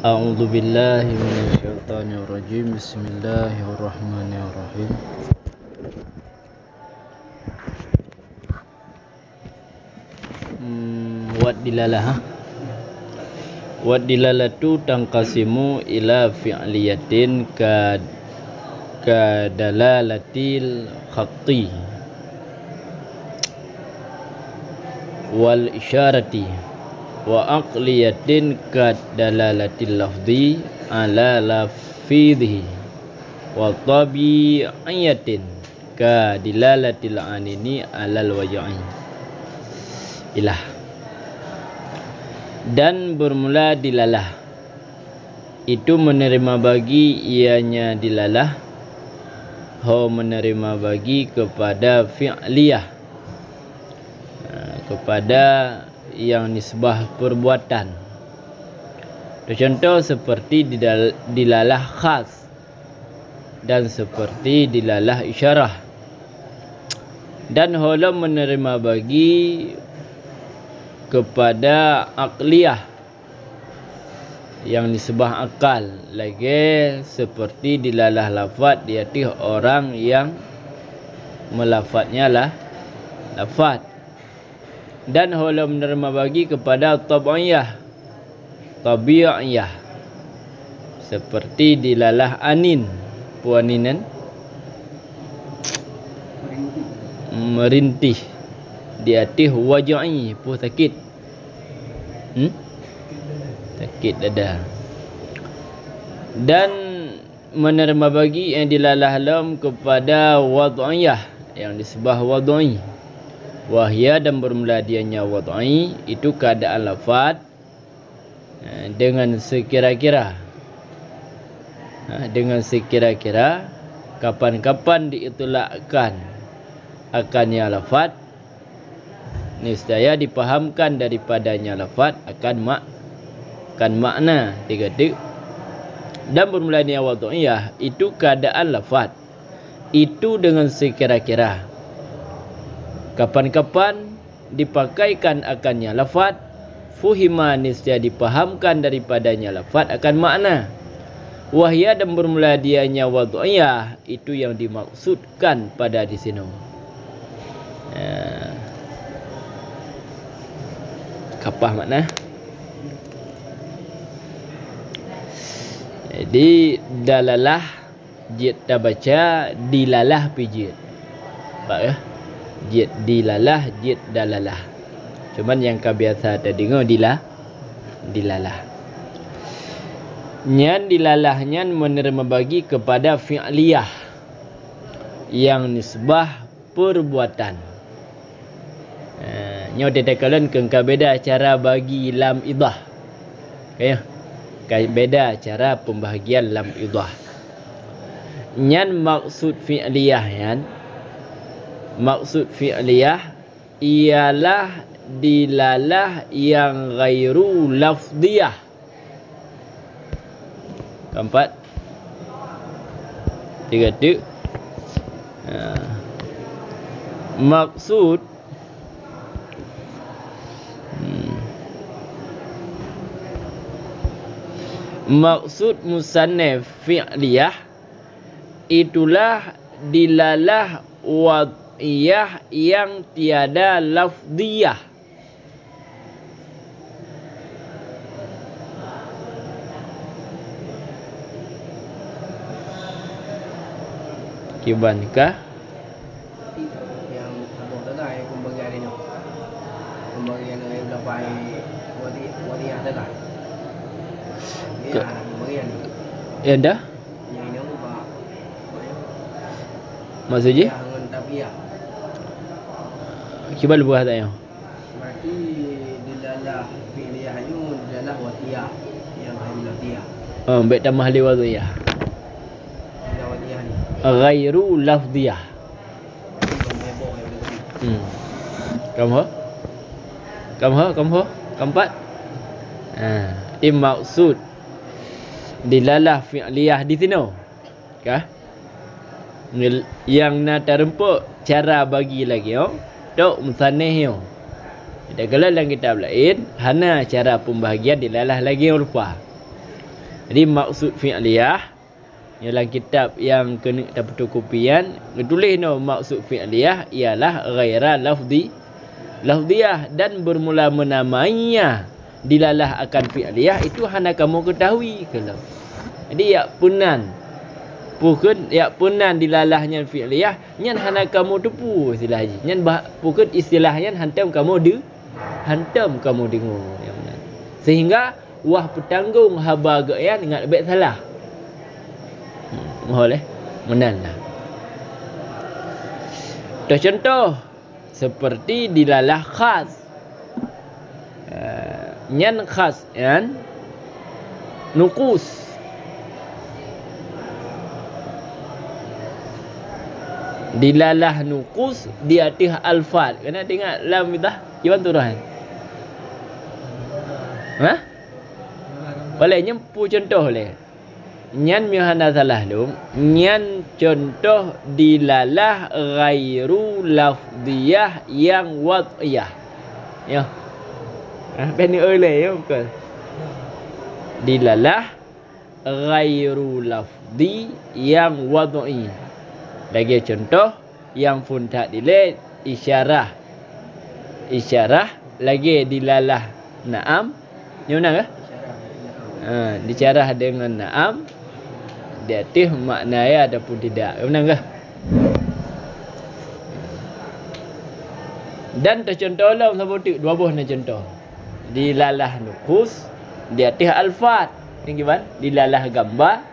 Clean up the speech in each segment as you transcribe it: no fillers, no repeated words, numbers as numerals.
A'udzu billahi minasyaitonir rajim. Bismillahirrahmanirrahim. Wad dilalatu tangqasimu ila fi'liyatin ka dalalatil khatti wal isyarati wa aqliyatin ka dalalatil lafzi ala lafidhi wa tabi'iyatin ka dilalatil anini alal waj'i ilah. Dan bermula dilalah itu menerima bagi ianya dilalah ho menerima bagi kepada fi'liyah, kepada yang nisbah perbuatan. Contoh seperti dilalah khas dan seperti dilalah isyarah. Dan holam menerima bagi kepada aqliyah yang nisbah akal lagi, seperti dilalah lafaz diarti orang yang melafadznya lah lafaz. Dan hola menerima bagi kepada tabi'iyah seperti dilalah anin puaninan merintih diarti waj'i pu sakit sakit dada. Dan menerima bagi yang dilalah lam kepada wad'iyah yang disebah wad'i. Wahya dan bermula dianya wad'i itu keadaan lafaz dengan sekira-kira kapan-kapan diitlaqkan akannya lafaz, niscaya dipahamkan daripadanya lafaz akan makna tiga. Dan bermula dianya wad'iyah itu keadaan lafaz itu dengan sekira-kira kapan-kapan dipakaikan akannya lafaz, fuhima niscaya dipahamkan daripadanya lafaz akan makna. Wahya dan bermula dianya wad'iyah itu yang dimaksudkan pada di sini. Kapah makna. Jadi dalalah jid dah baca dilalah pijit. Pak ya? Jid dilalah, jid dalalah. Cuman yang biasa tadi dengar dilalah. Nyan dilalahnya menerima bagi kepada fi'liyah yang nisbah perbuatan. Nyo tetakalan kengka beda cara bagi lam idah. Kaya beda cara pembahagian lam idah. Nyan maksud fi'liyah yan. Maksud fi'liyah ialah dilalah yang ghairu lafdiyah. Keempat. Tiga. Maksud musannaf fi'liyah itulah dilalah wad'iyah yang tiada lafdiyah. Kibankah yang abang tak tahu pembagian ini. Pembagian yang berapa wad'iyah tak tahu. Ya, pembagian ni. Ya dah? Yang ini apa? Maksudnya? Yang tabiah. Kibar buah tak ya? Berarti dilalah fi'liyah itu dilalah wad'iyah yang ghairu lafdiyah. Baik tambah li wad'iyah. Dilalah wad'iyah ni. Ghairu lafdiyah. Kamu keempat. Maksud dilalah fi'liyah di sini. Kah? Yang nak terempuk cara bagi lagi tok musannif yo. Kita kalau dalam kitab lain hana cara pembahagian dilalah lagi rupa. Jadi maksud fi'liyah dalam kitab yang kena kita fotokopian tulis no maksud fi'liyah ialah ghaira lafdiyah dan bermula menamainya dilalah akan fi'liyah itu hana kamu ketahui kalau. Jadi ya punan pukun ya punan dilalahnya fi'liyah nyan hana kamu tepu istilah haji nyan pukun istilahnya hantam kamu dengar yang benar sehingga wah petanggung haba gaya ingat baik salah boleh menanlah contoh seperti dilalah khas nyan khas yan nukus dilalah nukus di atas alfad kena tengok lam dah iwan turun ha boleh nyempu contoh boleh nyan mihana salah dum nyan contoh dilalah ghairu lafdiyah yang wad'iyah ya beni oleh ya bukan dilalah ghairu lafdi yang wad'i lagi contoh yang pun tak dilihat isyarah lagi dilalah na'am ni mana ke dicarah dengan na'am dia tih maknanya ataupun tidak benar ke dan tercontoh lah seperti dua buah ni contoh dilalah nukus dia tih alfat ni gimana dilalah gambar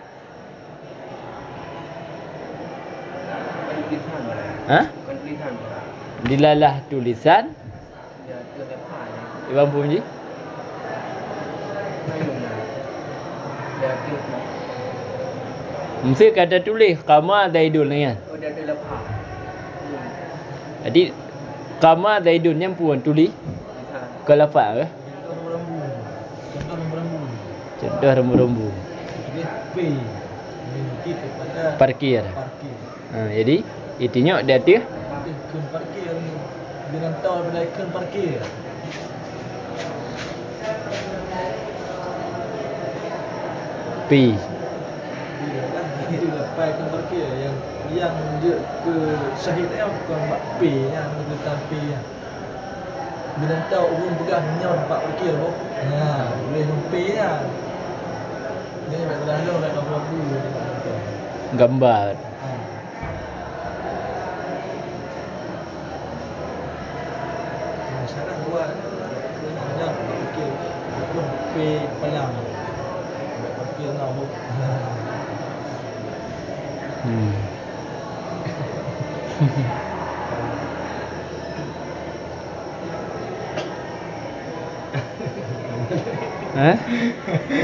dilalah tulisan Iwan Puji mesti kata tulis kama zaidun ni kan jadi kama zaidun yang puan tulis ke lafaz ke contoh rembu-rembu parkir jadi itinya dia tu ikon parkir dengan tahu pada ikon parkir P itu lepas ikon parkir yang dia ke syahid bukan buat P yang tulisan P nya bila tahu orang pegang nyaw tempat parkir tu boleh P nya dia nak lalu nak lagu gambar sekarang buat nak parkir P pelang parkir nak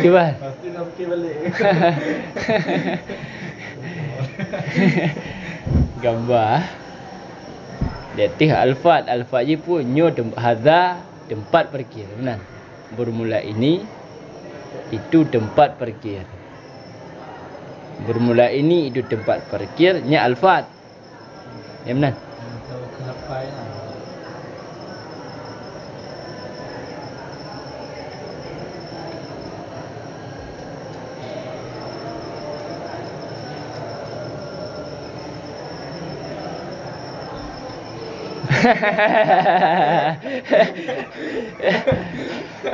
Cuba. Pasti nak fikir balik. Gambar. Letih alfat je pun nyo hadza tempat parkir. Benar. Bermula ini itu tempat parkir. Bermula ini itu tempat parkir nya alfat. Ya benar. Tahu kenapa ya?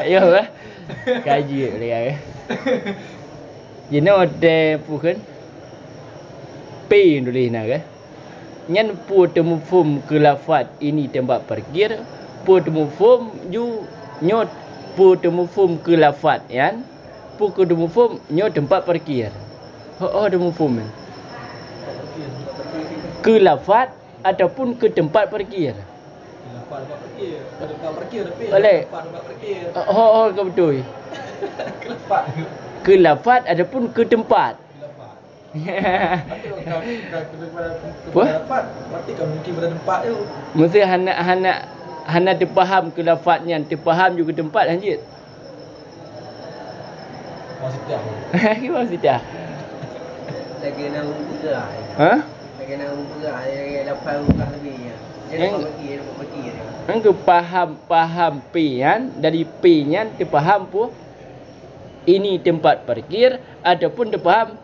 Ayo lah. Kaji boleh ya. You know the bukan P tulis nak ke? Nyan pu temu fum ke lafaz ini tempat parkir, pu temu fum ju nyot pu temu fum ke lafaz yan, pu ke temu fum nyot tempat parkir. Temu fum. Ke lafaz ataupun ke tempat parkir. Tempat parkir, tempat parkir tapi tempat parkir. Kau betul. Kelafat. Ke lafaz ataupun ke tempat. Apa? Tempat. Berarti kau mungkin pada tempat tu. Mesti hana terfaham ke lafaznya, terfaham juga tempat anjir. Masih dah. Masih dah. Lagi nak bergerak. Ha? Lagi nak bergerak, lagi dapat buka lebih ya. Jangan pergi. Engkau faham P-nya dari P-nya terfaham pun ini tempat parkir ataupun dia faham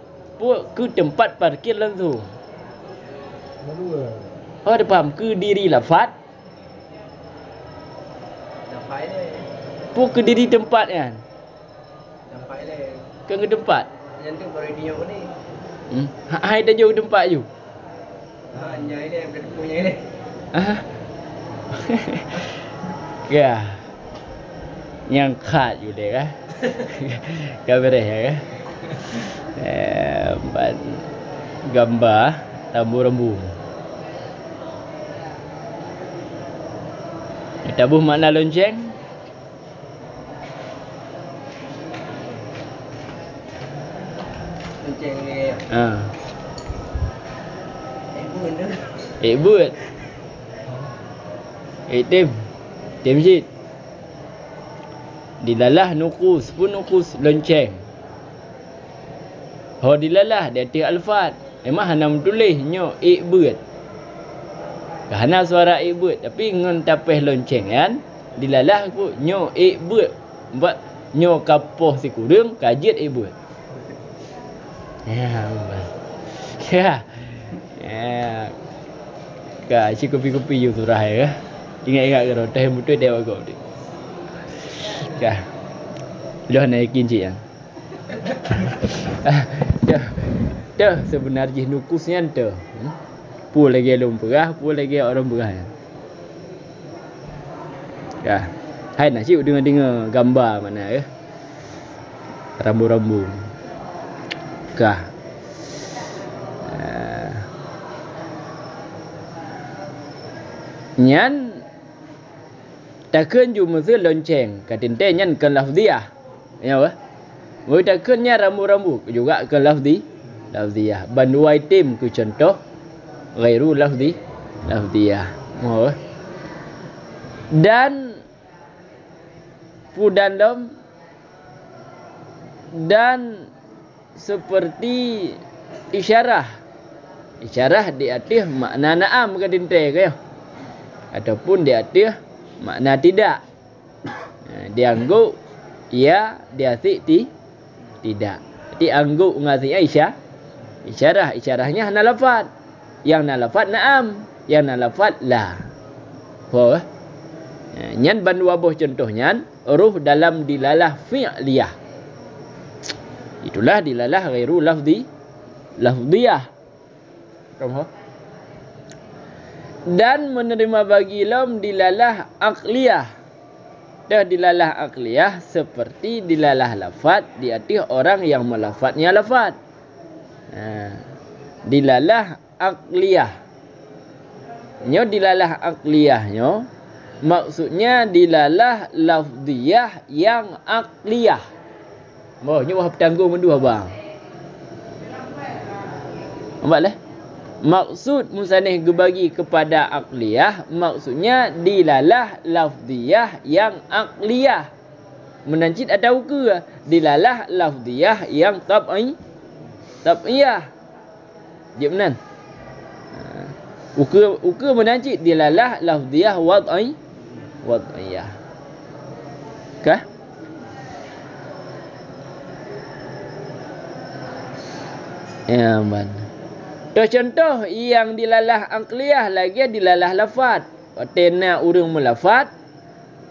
ke tempat parkir langsung. Dua. Oh, dia faham ke diri lafaz Nampak dia. ke diri tempat kan. Nampak dia. Ke tempat. Yang tu baru dia ni. Hai dah jauh tempat you. Ha, nyai dia berada punya dia. Ah. Ya. Yang khat you deh kan. Gambar ya kan. Gambar rambu-rambu. Tabuh makna lonceng. Lonceng ni. Pun tu. Buat. Tim. Tim sit. Dilalah nukus pun nukus lonceng. Dilalah dia tiap alfat. Memang hana tulis nyo buat. Hana suara buat tapi ngon tapih lonceng kan. Dilalah pun nyo buat. Buat nyo kapoh si kurang kajet buat. Ya. Ka si kopi-kopi you surah ya. Ingat-ingat ke rotah yang betul dia agak dia. Kah. Lo naikin cik yang. Dah sebenarnya nukusnya tu. Pul lagi orang perah, pul lagi orang perah. Kah. Hai nak cik dengar gambar mana ya. Rambu-rambu. Kah. Nyan takkan ju mesti lonceng katinte nyan kan lafziah ya apa voi takkan nya rambu-rambu juga kan lafziah banduai tim ku contoh ghairu lafziah oh dan pudandom dan seperti isyarah di atas makna na'am katinte ke ataupun di atas makna tidak. Dianggap ya, diasik tidak. Jadi anggap ngasih isyarahnya hana lafaz. Yang na lafaz na'am, yang na lafaz la. Apa? Nyan ban wabuh contohnya ruh dalam dilalah fi'liyah. Itulah dilalah ghairu lafziyah. Kamu? Dan menerima bagi lam dilalah akliyah. Dah dilalah akliyah seperti dilalah lafaz di atas orang yang melafaznya lafaz. Dilalah akliyah. Nyo dilalah akliyah nyo maksudnya dilalah lafziyah yang akliyah. Boh nyo wah petanggung mendu abang. Nampak leh? Maksud musannih gebagi kepada akliyah maksudnya dilalah lafziyah yang akliyah. Menancit atau ke dilalah lafziyah yang tab'iyah. Dia benar. Uka menancit dilalah lafziyah wad'iyah. Kah? Ya man. Contoh yang dilalah akliyah lagi dilalah lafaz. Watena urang melafaz.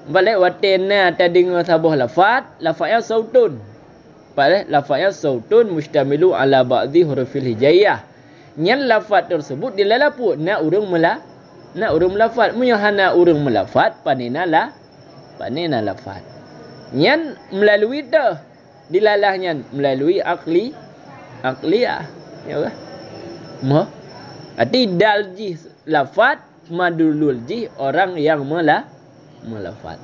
Balik watena tadinga sabah lafaz, lafaznya sautun. Balik lafaznya sautun mustamilu ala ba'dhi hurufil hijaiyah. Nyan lafaz tersebut dilalah pu na urang melafaz. Munyo hana urang melafaz panena lafaz. Nyan melalui dah dilalahnya melalui akliyah. Ya ke? Arti dalji lafaz madulul ji orang yang melafaz.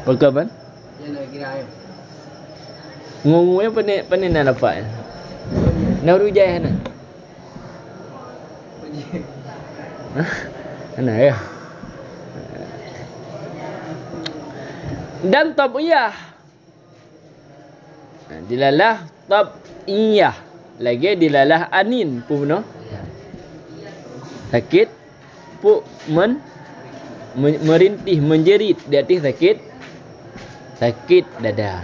Bagaimana? Ngomongnya pandai nak lafaz. Nak rujai mana? Mana ya? Dan tab'iyah. Dilalah tab'iyah. Lagi dilalah anin pun no. Sakit pu merintih, menjerit di atas sakit dada.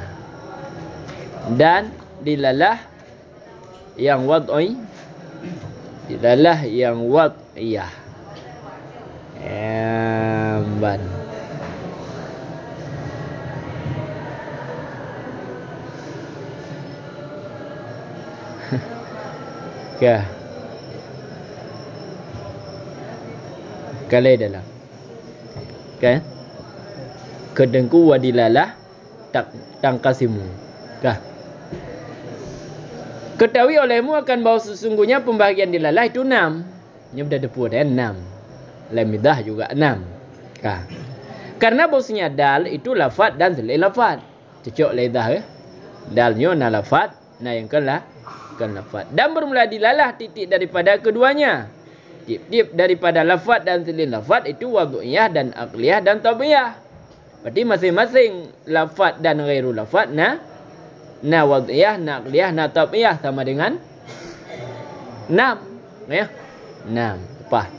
Dan dilalah yang wad'i, dilalah yang wad'iyah. Ban. Kah. Kalai dalam. Kan? Kedengku wadilalah tak tangkasimu. Kah? Ketahui olehmu akan bahawa sesungguhnya pembahagian dilalah itu 6. Ini sudah depur dan 6. Lamidah juga 6. Kah? Karena bahasanya dal itu lafad dan selain lafad. Cocok lidah ya. Dalnya na lafad, na yang kan lafad. Dan bermula dilalah titik daripada keduanya. Tip-tip daripada lafad dan selain lafad itu wad'iyah dan aqliyah dan tabi'iyah. Berarti masing-masing lafad dan ghairu lafad na wad'iyah, na aqliyah, na tabi'iyah sama dengan 6. Ya. 6. Apa?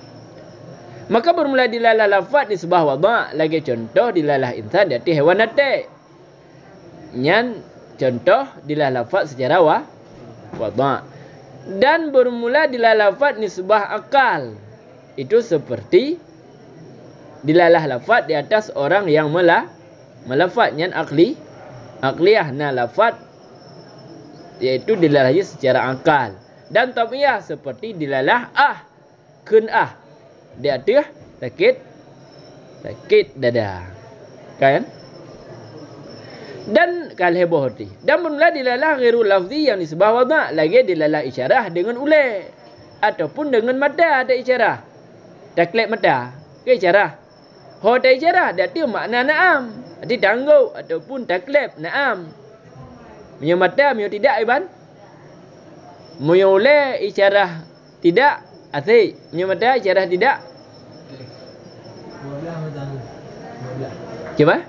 Maka bermula dilalah lafad di sebuah wadha' lagi contoh dilalah insan di hewan natik. Nyan contoh dilalah lafad secara wadha'. Dan bermula dilalah lafad nisbah akal. Itu seperti dilalah lafad di atas orang yang melafad. Yang akliyah na lafad yaitu dilalahnya secara akal. Dan tabi'iyah seperti dilalah kun'ah di atas sakit dada. Kan? Dan kalheboh hati. Dan bermula dilalah ghairu lafzi yang disebah wadha' lagi dilalah isyarah dengan ulai ataupun dengan mata ada isyarah. Taklek mata ke isyarah. Ho ada isyarah berarti makna na'am. Berarti tangguh ataupun taklek na'am. Punya mata punya tidak iban. Punya ulai isyarah tidak asik. Punya mata isyarah tidak. 12 macam 12. Coba?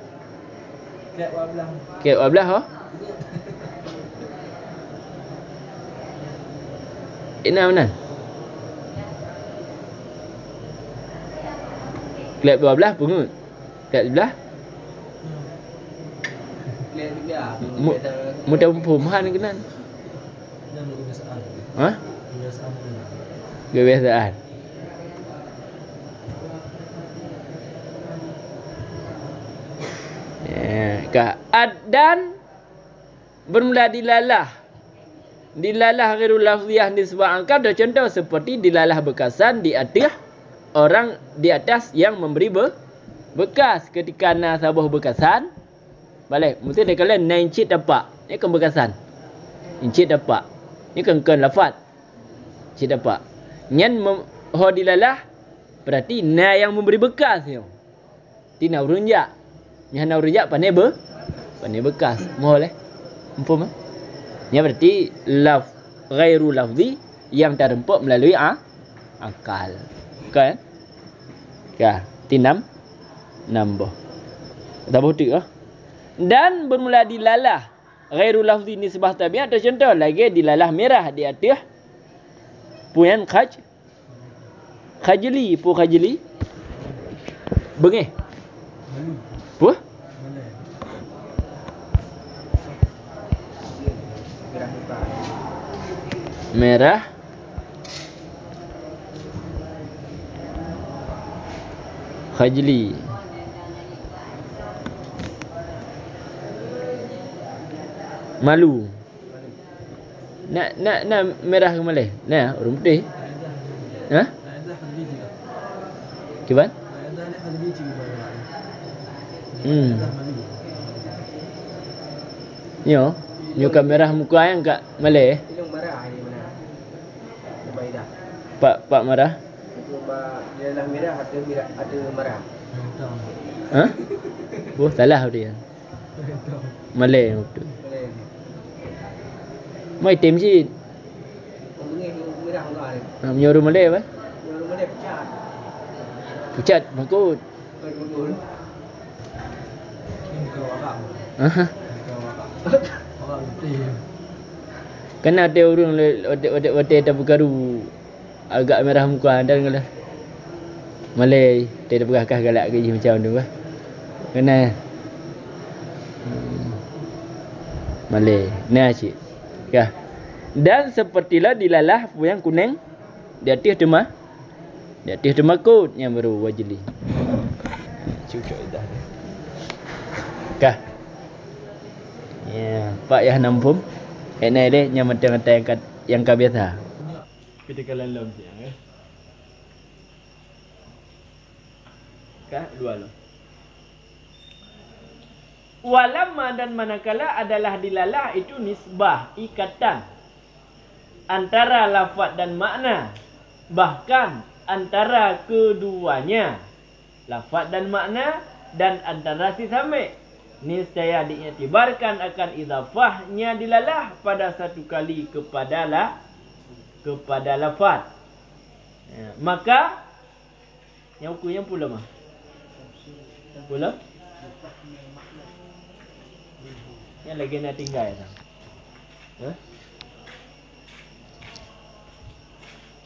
Kek 12. Kek 12 ho. Ina mana? Kek 12 pungut. Kek 12. Clear juga. Mudah pemahaman kenan. Dan kebiasaan. Ha? Kebiasaan. Kebiasaan. Dan bermula dilalah ghairu lafziyah nisbah angkat ada contoh seperti dilalah bekasan di atas orang di atas yang memberi bekas ketika nasabah bekasan balik mesti dia kalian nancit dapat ni kan bekasan incit dapat ni kan lafaz cit dapat nyan ho dilalah berarti na yang memberi bekas ni tina urunja nyana urunja pandai bekas mohon empum nya berarti ghairu lafzi yang terempuk melalui akal kan ya tinam nambah tambah tu dan bermula dilalah ghairu lafzi nisbah tabi'ah atau contoh lagi dilalah merah di atas puyan khajli bengih pu merah khajli malu nak merah ke malai nah orang putih ha kiban Nyo kamera muka yang kat malai Ilung marah ini mana? Baidah. Pak marah. Itu dia lah merah ada marah. Ha? Oh salah dia. Malai betul. Boleh. Mai tim si. Bengih merah enggak ada. Menyoru malai apa? Yang mana pecat. Pucat makut. Betul. Ini kau agak. Aha. Orang putih. Kena ada orang odet tak bergaru agak merah muka dan ngalah. Malay tidak berakah galak gaji macam tu bah. Kena. Malay. Nah cik. Kah. Dan sepertilah dilalah yang kuning di atas demah. Di atas demakut yang baru wajili. Cucuk dah. Kah. Ya, Pak Yah nampum. Ini deh yang mata-mata yang biasa. Kita kalan lom siang eh. Kah dua lo. Walamma dan manakala adalah dilalah itu nisbah, ikatan antara lafaz dan makna, bahkan antara keduanya, lafaz dan makna, dan antara si samik, niscaya diiktibarkan akan idhafahnya dilalah pada satu kali kepada lafaz. Ya, maka yang ukur yang pula mah pula yang lagi nak tinggal tak?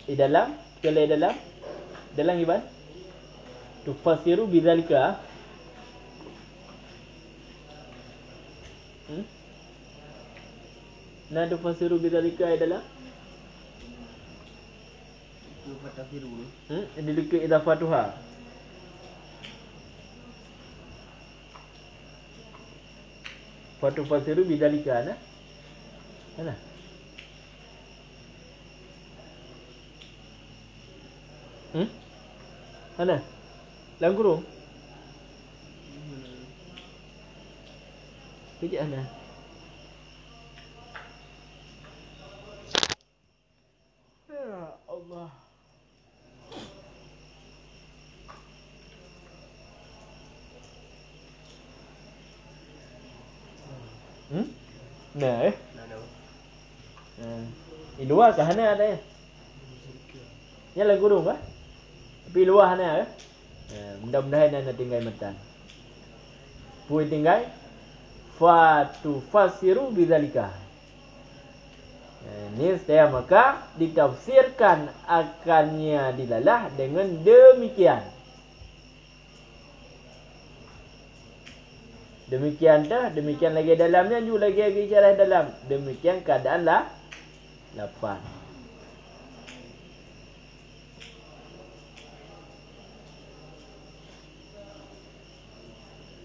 Di dalam, kalau dalam iban tufasiru bidzalika. Nah tufasiru bidzalika adalah tufasiru. Ini dekat idafatuha. Fatu fasiru bidzalika ana. Ana. Ana. Dalam kurung. Kejap ana. Ya Allah. Nah di luar kah hana ada ya? Yang lagu kurung kah? Tapi luar hana kah? Mudah-mudahan anda tinggal matan. Pui tinggal fatu fasiru bidzalika. Ini saya maka ditafsirkan akannya dilalah dengan demikian. Demikian dah, demikian lagi dalamnya juga lagi cara dalam. Demikian keadaan lafaz.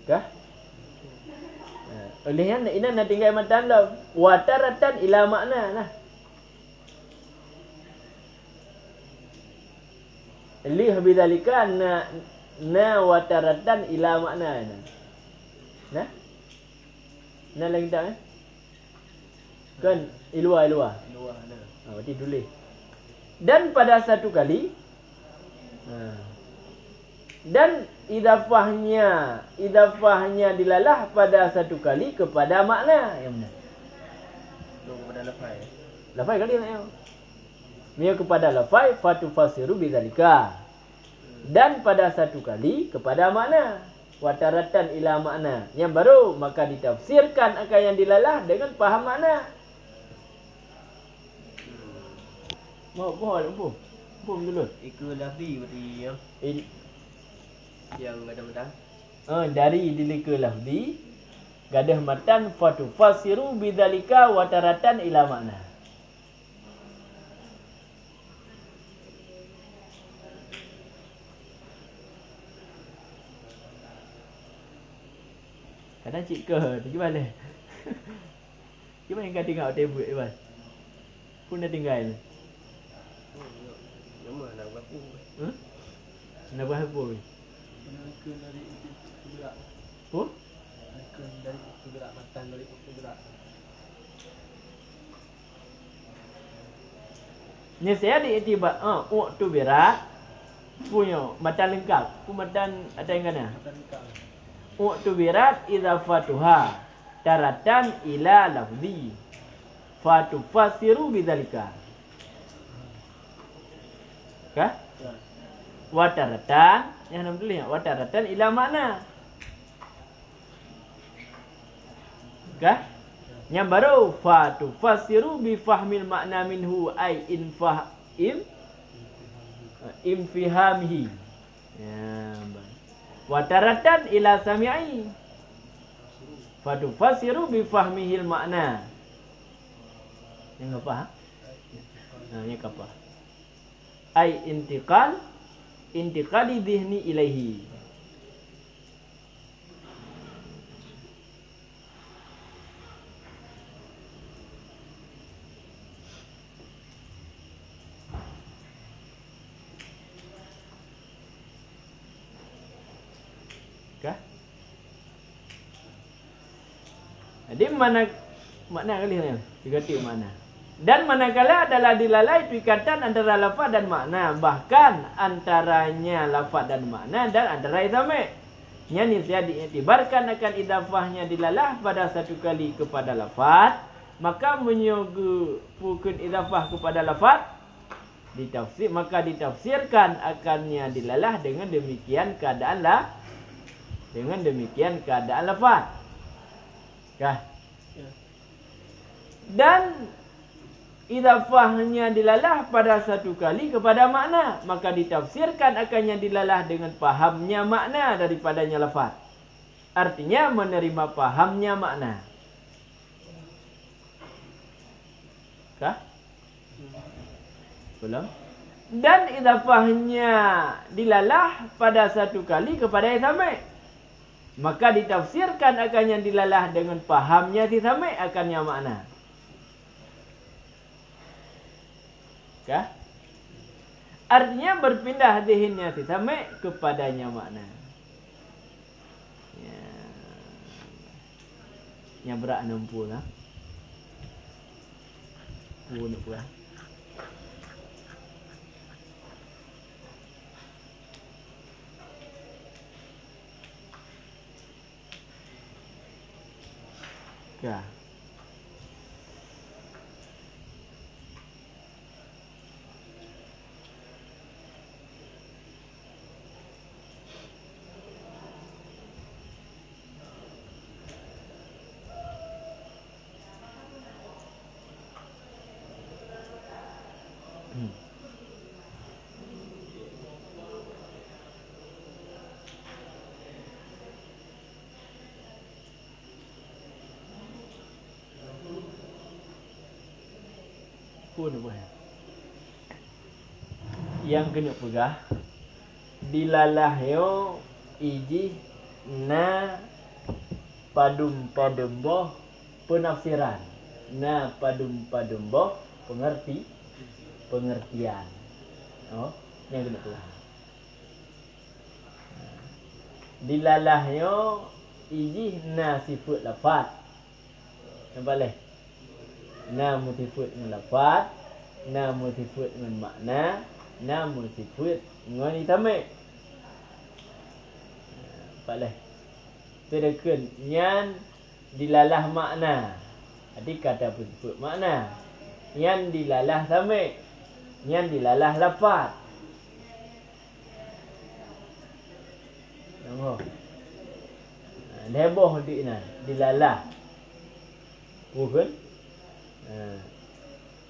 Kah? Oleh yang ini nak tinggal matan dah. Wataratan ila makna lah. Li bidzalika na wataratan ila makna. Nah lagi tak kan? Kan ilwa nah. Berarti tulis. Dan pada satu kali dan idafahnya dilalah pada satu kali kepada makna yang benar. Kepada lafaz. Lafaz kali nak. Mia kepada lafaz fatu fasiru bidzalika. Dan pada satu kali kepada makna. Wataratan ila makna yang baru, maka ditafsirkan akan yang dilalah dengan faham makna. Mau boleh pun dulu. Ikut lafzi berarti yang ada matan. Dari dilika lafzi gadah matan fatu fasiru bidzalika wataratan ila makna. Kadang cik ke, gimana? Gimana yang kau tengok table Iwan? Pun dah tinggal. Nama nak berapa? Nak berapa? Nak dari itu gerak. Oh? Nak dari itu gerak matan dari itu gerak. Ni saya diiktibar. Waktu berat punya matan lengkap. Pun matan ada yang mana? Matan lengkap. U'tubirat idhafatuha taratan ila lafzi fatufasiru bidzalika. Kah? Wataratan yang nama tulis wataratan ila makna. Kah? Yang baru fatufasiru bi fahmil makna minhu ay infahim infihamihi. Ya, baik. Wa taratan ila sami'i. Fatufassiru bi fahmihil makna. Yang apa? Yang apa? Ai intiqali dhihni ilaihi. Kah? Jadi makna kali ni? Tiga makna. Dan manakala adalah dilalai itu ikatan antara lafaz dan makna, bahkan antaranya lafaz dan makna dan antara isame. Yang nisya diiktibarkan akan idafahnya dilalah pada satu kali kepada lafaz, maka menyebutkan idafah kepada lafaz ditafsir, maka ditafsirkan akannya dilalah dengan demikian keadaan lafaz. Kah? Dan idafahnya dilalah pada satu kali kepada makna, maka ditafsirkan akannya dilalah dengan pahamnya makna daripadanya lafaz. Artinya menerima pahamnya makna. Kah? Belum? Dan idafahnya dilalah pada satu kali kepada isame, maka ditafsirkan akannya dilalah dengan pahamnya isame akannya makna. Kah? Artinya berpindah dhihinnya isame kepadanya makna. Ya. Yang berat 60 lah. Nak pula. Kah? Pun boleh. Yang kena pegah dilalah yo iji na padum-padumboh penafsiran. Na padum-padumboh pengertian. Oh, yang kena pegah. Dilalah yo iji na sifat lafaz. Nampak leh? Na mutifut dengan lafaz, na mutifut dengan makna, na mutifut dengan isame. Nampak leh? Terdekan yang dilalah makna. Jadi kata mutifut makna. Yang dilalah same. Yang dilalah lafaz. Nampak? Leboh dilalah. Bukan?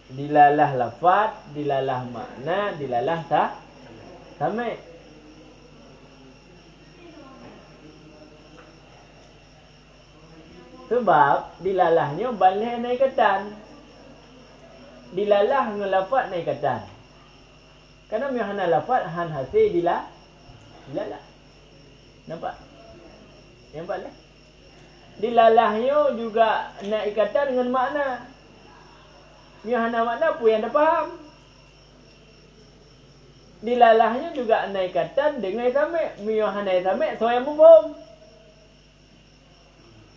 Dilalah lafaz, dilalah makna, dilalah same. Sebab dilalahnya balik naikatan. Dilalah dengan lafaz naikatan. Karena mihana lafaz han hasil dilalah. Nampak? Nampak lah. Dilalahnya juga naikatan dengan makna. Mihana makna pun yang dah faham. Dilalahnya juga naikatan dengan isame. Mihana isame so yang mufhum.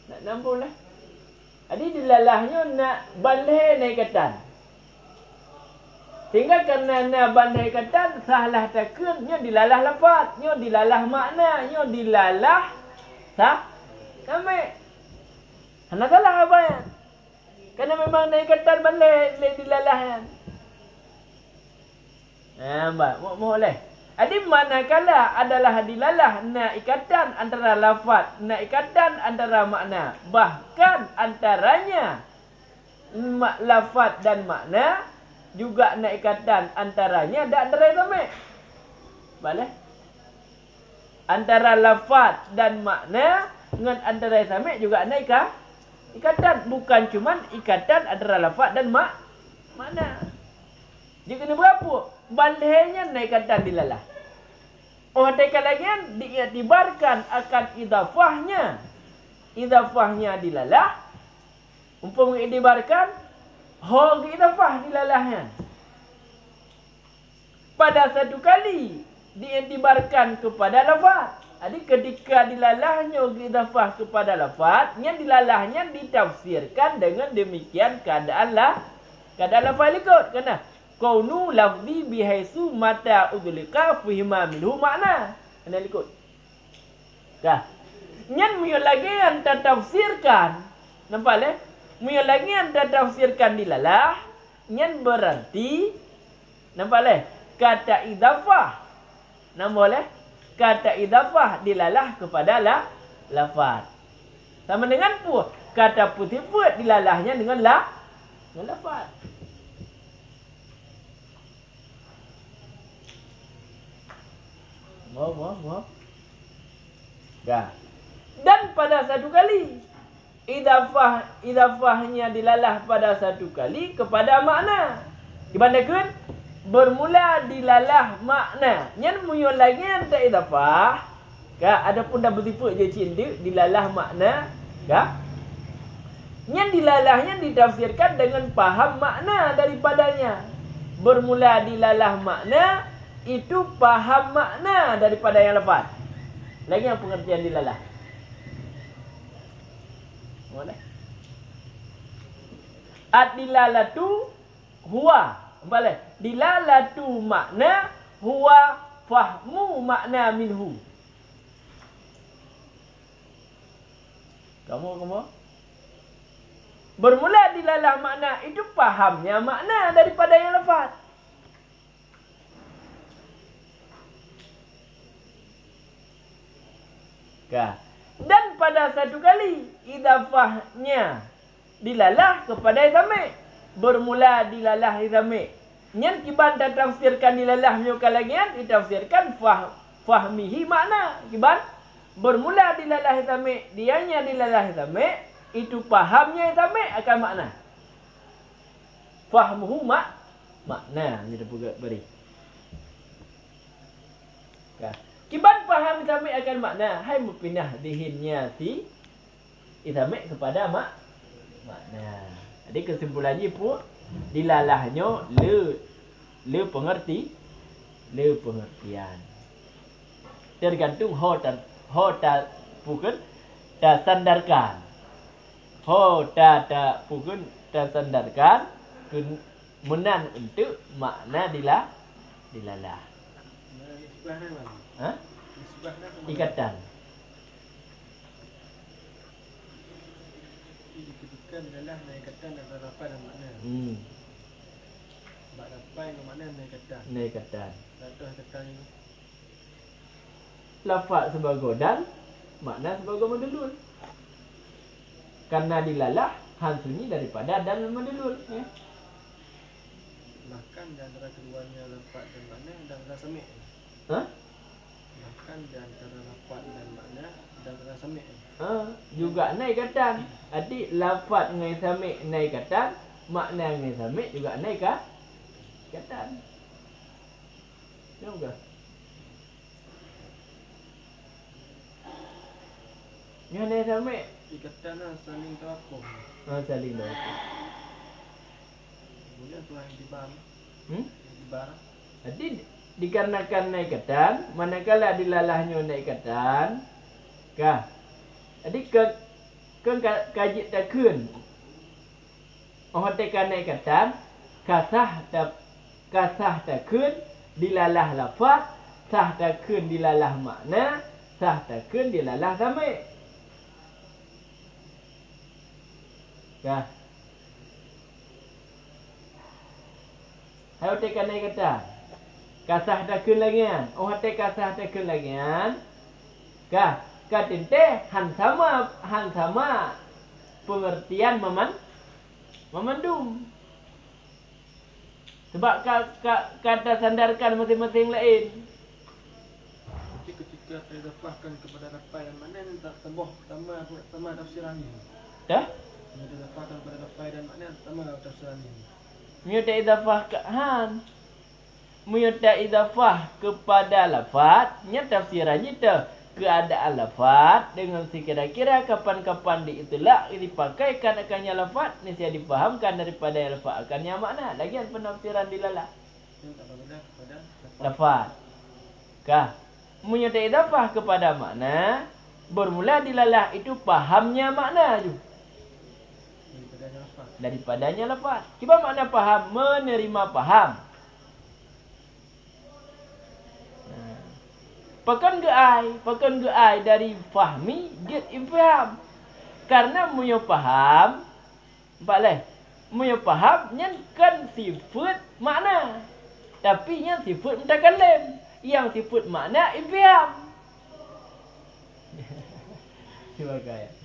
Nak nampak lah. Jadi dilalahnya nak balik naikatan. Sehingga kerana nak balik naikatan salah takun nya dilalah lafaz, nya dilalah makna, nya dilalah same. Hana salah apa ya? Kerana memang naikatan balik dilalahkan. Boleh. Jadi manakala adalah dilalah nak ikatan antara lafaz, nak ikatan antara makna, bahkan antaranya lafaz dan makna juga nak ikatan antaranya dan antara isame. Boleh? antara lafaz dan makna dengan antara sami' juga ada ikatan. Bukan cuma ikatan antara lafaz dan makna. Dia kena berapa? Balihnya ada ikatan dilalah. Orang tekan lagi diiktibarkan akan idafahnya. Idafahnya dilalah. Umpama iktibarkan hal idafah dilalahnya. Pada satu kali diiktibarkan kepada lafaz. Jadi ketika dilalahnya idafah kepada lafaz, yang dilalahnya ditafsirkan dengan demikian keadaan lafaz ikut. Kena kaunu lafzi bihaisu mata udlika fihima minhu makna. Kena ikut. Dah. Yang mula lagi yang tertafsirkan. Nampak le? Mula lagi yang tertafsirkan dilalah, yang berarti nampak le? Kata idafah. Nampak le? Kata idafah dilalah kepada lafaz. Sama dengan pu. Kata putih put dilalahnya dengan lafaz. Mau. Dah. Dan pada satu kali idafahnya dilalah pada satu kali kepada makna. Dibandingkan bermula dilalah makna. Yang muncul lagi ada idafah. Adapun dah bertipu je cinta dilalah makna. Yang dilalahnya ditafsirkan dengan paham makna daripadanya. Bermula dilalah makna itu paham makna daripada yang lafaz. Lagi yang pengertian dilalah. Mana? Ad-dilalatu huwa. Boleh. Dilalatu makna huwa fahmu makna minhu. Kamu. Bermula dilalah makna itu pahamnya makna daripada yang lafaz. Dan pada satu kali idafahnya dilalah kepada sami'. Bermula dilalah sami'. Yang kiban tafsirkan dilalah menyukai lagi ditafsirkan fahmihi makna. Kiban bermula dilalah sami'. Dianya dilalah sami'. Itu pahamnya sami' akan makna. Fahmuhu makna. Ini dah beri. Kiban paham sami' akan makna. Hai mupinah dihinnya si sami' kepada makna. Jadi kesimpulannya pun dilalahnya le pengertian. Tergantung hotel bukan tak sandarkan. Hotel bukan tak sandarkan menan untuk makna dilalah. Ikatan. Dikatakan adalah naikatan antara lafaz dan makna. Sebab lafaz dengan makna naikatan. Contoh kata ni. Lafaz sebagai dan makna sebagai madlul. Karena dilalah hansunyi daripada dan madlul. Bahkan di antara keduanya lafaz dan makna dan sami'. Bahkan di antara lafaz dan makna dan sami'. Juga naikatan. Jadi lafaz dengan sami' naikatan, makna dengan sami' juga naikatan. Juga. Yang naik sami' ikatan lah saling tawakuf. Saling tawakuf. Kemudian tuan intibar. Intibar. Jadi dikarenakan naikatan, manakala dilalahnya naikatan, jadi kajit takun. Orang tekan naikatan, kasah takun dilalah lafaz, sah takun dilalah makna, sah takun dilalah sami'. Hai tekan naikatan. Kasah takun lagi kan. Orang kasah takun lagi kan. Katinte han sama pengertian memandum. Sebab kata sandarkan masing-masing lain. Ketika jika teridafahkan kepada lafaz dan makna ni tak tambah tafsiran ni. Dah? Jika teridafahkan kepada lafaz dan makna tambah tafsiran ni. Muyuta idafah ke han. Muyuta idafah kepada lafaz, nya tafsirannya tu keadaan lafaz dengan sekira-kira kapan-kapan diitlaq dipakaikan akannya lafaz niscaya difahamkan daripada lafaz akannya makna. Lagian penafsiran dilalah. Yang tak berbeza kepada Lafaz. Kah? Muyuta idafah kepada makna bermula dilalah itu pahamnya makna tu. daripadanya lafaz. Daripadanya lafaz. Cuba makna faham, menerima faham. Pakan geai dari fahmi dia ifham. Karena muyo faham, boleh. Muyo faham nyan kan sifat makna. Tapi yang sifat mutakallim, yang sifat makna ifham. Cuba kaya.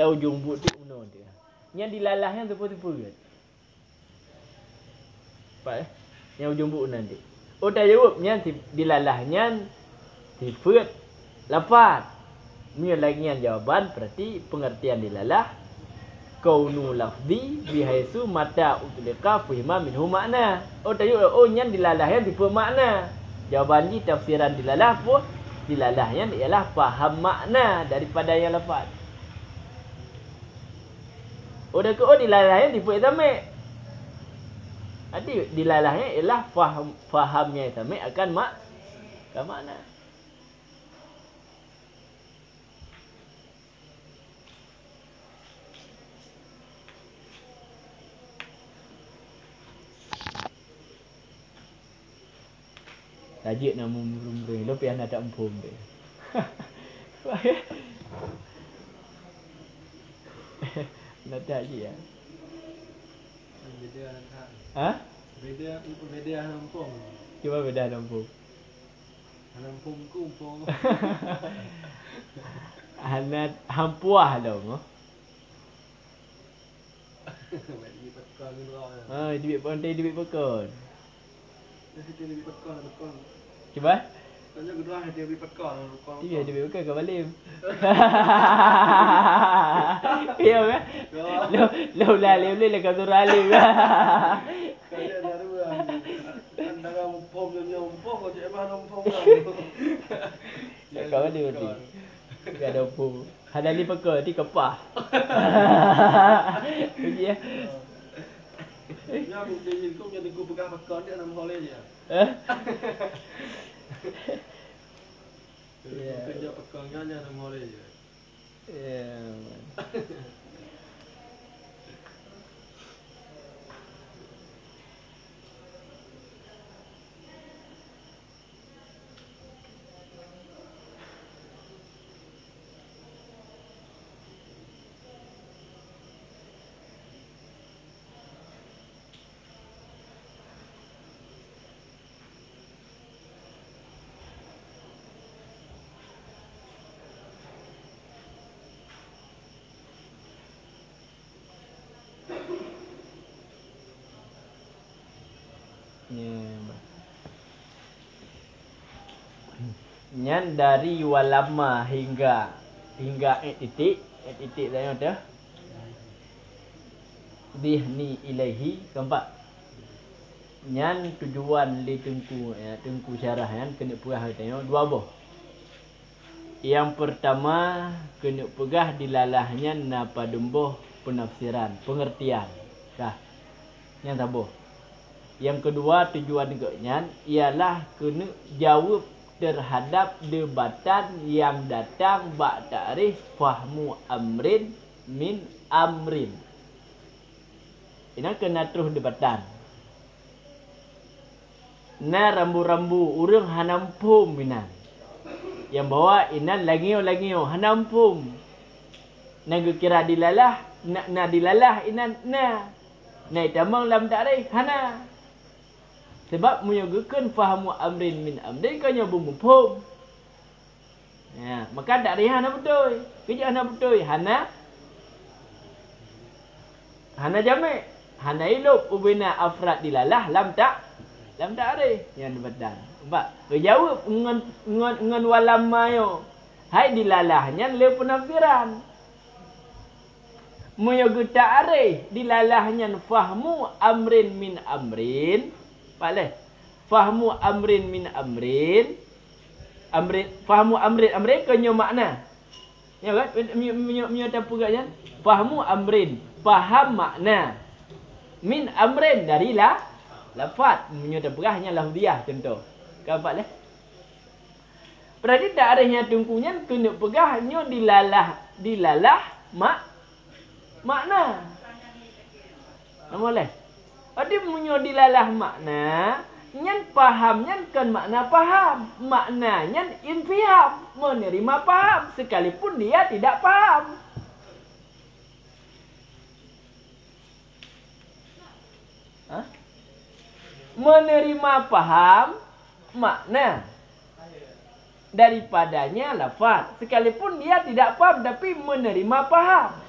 Tahu jumbut tu uno dia. Yang dilalah yang tipu-tipu ke? Pak yang jumbut nanti. Oh dah jawab yang dilalahnya sifat lafaz. Ni lagi yang jawaban berarti pengertian dilalah kaunu lafzi bihaisu mata utliqa fihma minhu makna. Oh dah jawab oh yang dilalah yang tipu makna. Jawaban ni tafsiran dilalah pun dilalahnya ialah faham makna daripada yang lafaz. Udah ke dilalahnya tipu itamik. Jadi dilalahnya ialah fahamnya itamik akan makna. Tajik nama murung-murung. Lo pian ada empum dia. Nak tajik ya. Beda antara. Ha? Beda hampung. Cuba beda empum. Hampung kumpung. Hanat hampuah dong. Bagi pekan dulu ah. Ha, duit pandai duit pekon. Dia lebih pekan. Cuba. Tanya kedua dia lebih pekan. Dia duit pekon ke balim. Iya kan? Lo lah le ka turali. Kaya dah dua. Antara umpom dengan umpom kau cakap mana umpom kau. Kau ada berarti. Kau ada umpom. Ada ni pekon di kepah. Okey ya. Ya, mungkin kau jadi gua pegang pekan dia nama boleh je. Kerja pekannya nama boleh je. Ya. Nyan dari walama hingga titik saya ada dihni ilaihi keempat nyan tujuan li tengku tengku syarah yan kena pegah tengok dua boh. Yang pertama kena pegah dilalahnya napa demboh penafsiran pengertian kah yang taboh. Yang kedua tujuan dengannya ialah kena jawab terhadap debatan yang datang bak ta'rif fahmu amrin min amrin. Ini kena terus debatan. Na rambu-rambu urang hanampum minan. Yang bawa inan lagio hanampum. Naga kira dilalah, na dilalah inan na. Na itamang lam ta'rif hana. Sebab menyuguhkan fahamu amrin min amrin kanya bumupum. Ya, maka tak ada hana betul. Kerja hana betul. Hana jamek. Hana ilub ubina afrad dilalah lam ada. Yang debatkan. Nampak? Berjawab dengan walam mayo. Hai dilalahnya le penafsiran. Menyuguh ta'rif dilalahnya fahmu amrin min amrin. Boleh. Fahmu amrin min amrin. Fahmu amrin kenyo makna. Ya kan? Menyo apa gaknya? Fahmu amrin, faham makna. Min amrin dari lafaz. Menyo apa gaknya lafziah contoh. Kan boleh. Berarti tak adanya tungkunya kena pegahnya dilalah makna. Boleh. Ada munyo dilalah makna, nyan paham nyan kan makna paham, maknanya infiham, menerima paham sekalipun dia tidak paham. Menerima paham makna daripadanya lafaz sekalipun dia tidak paham tapi menerima paham.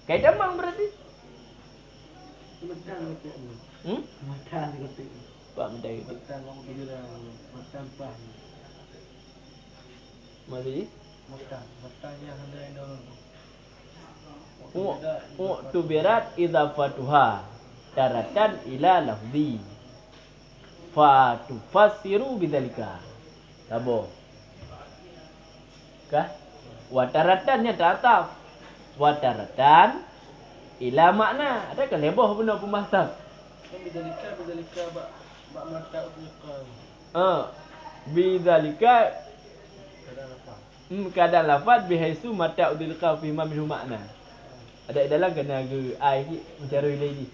Kaidah mang berarti Medan gitu. Medan gitu. Pak medan gitu. Medan wong kira medan pah. Maksudnya? Medan yang ada Indonesia. Tu berat idafatuha daratan ila lafzi. Fa tufassiru bidzalika. Tabo. Kah? Wataratannya tataf. Wataratan ila makna. Ada kan leboh benda pembahasan. Kan bidzalika bak mata uqa. Bidzalika Kadang apa? kadang lafaz bihaisu mata udilqa fi ma minhu makna. Ada dalam kena ke ai ni mencari lagi.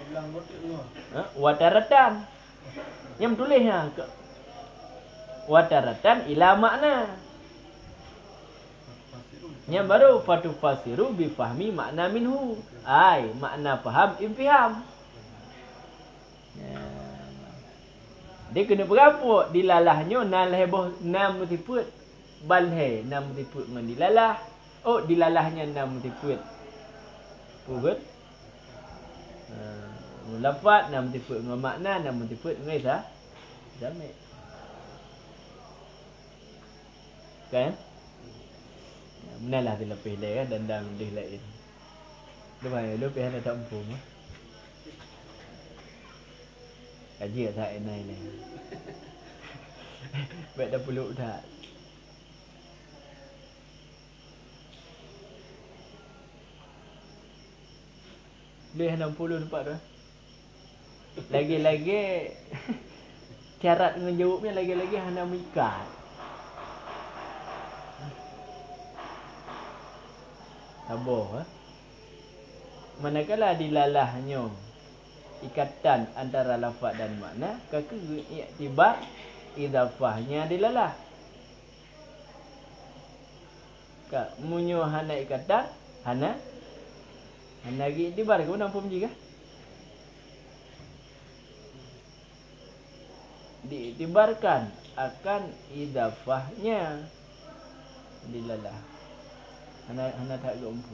Ulang betul tu. Wataratan. Yang tulisnya wataratan ila makna. Yang baru fatu fasiru bifahmi makna minhu. Ai makna faham infiham. Dia kena berapa dilalahnya na leboh na mutiput balhe na mutiput dengan dilalah. Oh dilalahnya na mutiput. Pugut. Lafaz na mutiput dengan makna na mutiput dengan isa. Jamek. Kan? Menalah dia lepih dia kan dandang dia lain. Dia main lepih ada tak empung. Kaji tak enai ni. Baik dah peluk dah. Dia 60 tempat tu. Lagi-lagi syarat dengan jawabnya lagi-lagi hana mikat. Sabar. Manakala dilalahnya ikatan antara lafaz dan makna, kaka iktibar idafahnya dilalah. Ka munyo hana ikatan, hana lagi iktibar ke mana pun juga. Diiktibarkan akan idafahnya dilalah. Hana tak gompu.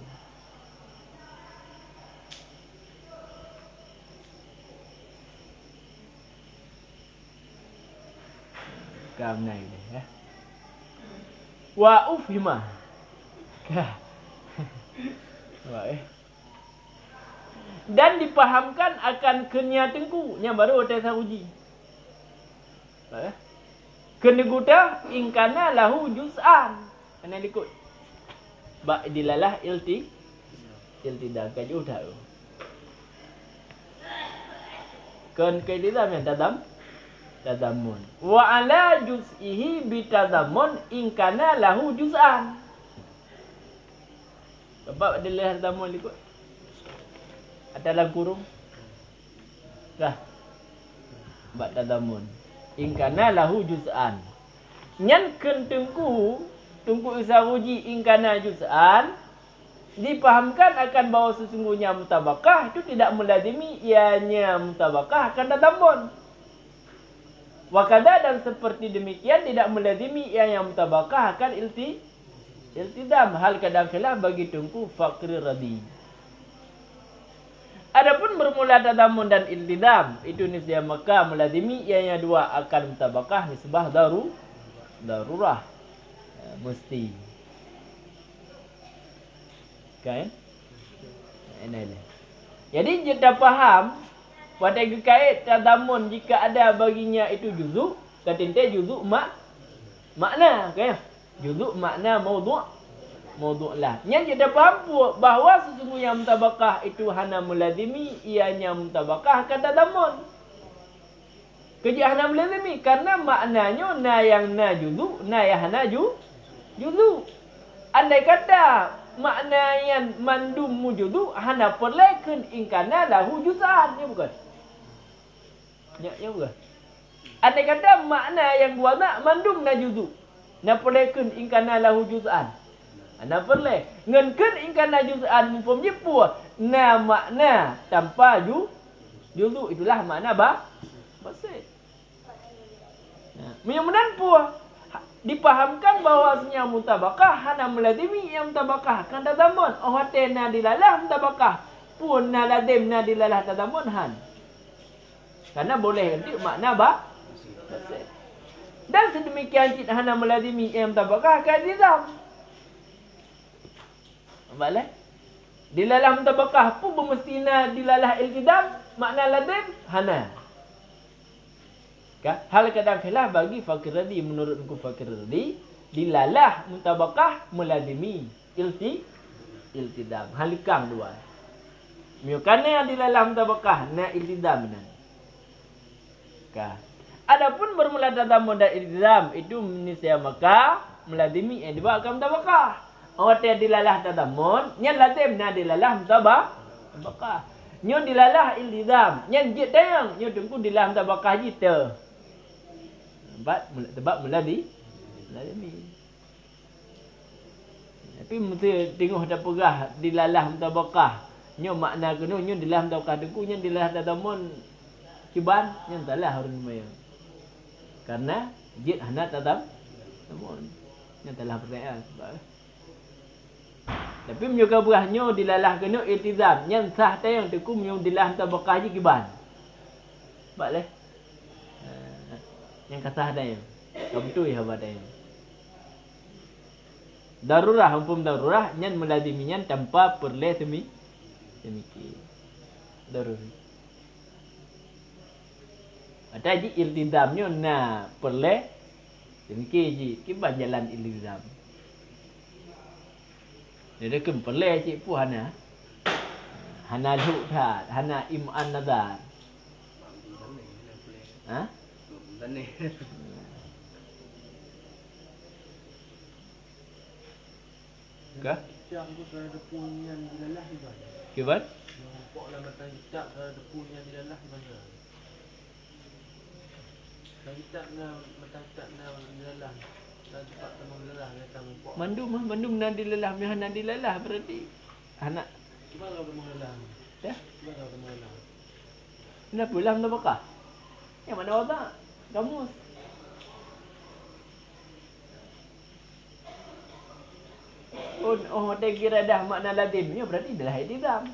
Kam naik deh ya. Wa ufhima. Dan dipahamkan akan kenya tengku nya baru hotel saruji. Kenegudah ingkana lahu juz'an. Kena ikut. Ba dilalah iltidah kaju dah. Kan iltizam yang tadamun. Wa ala juz'ihi bitadamun in kana lahu juz'an. Sebab ada lihat tadamun ikut. Ada dalam kurung. Dah. Sebab tadamun. In kana lahu juz'an. Nyan ken tungku isaruji in kana juz'an. Dipahamkan akan bahawa sesungguhnya mutabakah itu tidak melazimi ianya mutabakah akan tadamun. Wakada dan seperti demikian tidak melazimi ianya mutabakah akan iltizam. Hal kadang khilaf bagi tungku fakir radi. Adapun bermula tadamun dan iltizam itu nisbah maka melazimi ianya dua akan mutabakah nisbah darurah mesti. Kan? Ini. Jadi kita faham pada kait tadamun jika ada baginya itu juzuk, kata juzuk makna, kan? Juzuk makna maudhu' lah. Yang kita faham bahawa sesungguhnya mutabakah itu hana melazimi ianya mutabakah kata tadamun. Kerja hana melazimi karena maknanya na yang na juzuk, na yang hana juzuk. Andai kata makna yang mandum mujudu hana perlekan ingkana lahu juz'an, ya bukan? Ya bukan. Andai kata makna yang wada mandum na juzu, na perlekan ingkana lahu juz'an. Ana perle ngenkeun ingkana juz'an mumpamnya pua na makna tanpa juzu itulah makna basit. Nah, mudah-mudahan pua dipahamkan bahawasanya mutabakah hana melazimi yang mutabakah kan tadamun. Oh hatena dilalah mutabakah pun na lazim na dilalah tadamun han. Karena boleh nanti makna basit. Dan sedemikian cik hana melazimi yang mutabakah kan iltizam. Boleh? Dilalah mutabakah pun bermestina dilalah iltizam makna lazim hana. Hal kadang khilaf bagi fakir radi menurutku fakir radi dilalah mutabakah melazimi iltizam halikang dua. Miukana dilalah mutabakah na iltizam nan. Adapun bermula tadamun dan iltizam itu nisbah maka melazimi yang dibawakan mutabakah. Awak tiada dilalah tadamun, yang lazim na dilalah mutabakah. Nyo dilalah iltizam, yang jid tayang nyo tunggu dilalah mutabakah jita. Sebab melazimi. Tapi mesti tengok dah perah dilalah mutabakah. Nyo makna kena nyo dilalah mutabakah deku nyo dilalah tadamun kiban nyo entahlah harun mayang. Karena jid hana tadamun. Nyo entahlah pertanyaan sebab. Tapi menyoka berah nyo dilalah kena iltizam. Nyo sah tayang deku nyo dilalah mutabakah je kiban. Sebab leh. Yang kasah ada yang betul ya ada yang darurah hukum darurah nyan melaziminya tanpa perle demikian daruri ada ji iltizamnya na perle demikian ji kiban jalan iltizam dia kem perle ji pu hana luthat hana iman nazar ha Aneh. Kah? Kitab tu saya ada punyian dilalah di mana? Kiban? Nampak dalam mata kitab saya ada punyian dilalah di mana? Saya kitab na mata kitab na dilalah. Saya cepat temu dilalah dia tahu nampak. Mandum na dilalah mih na dilalah berarti anak. Cuba kalau temu dilalah. Ya? Cuba kalau temu dilalah. Kenapa lah mutabakah? Yang mana otak? Kamus. Oh, dia kira dah makna lazimnya berarti adalah iltizam.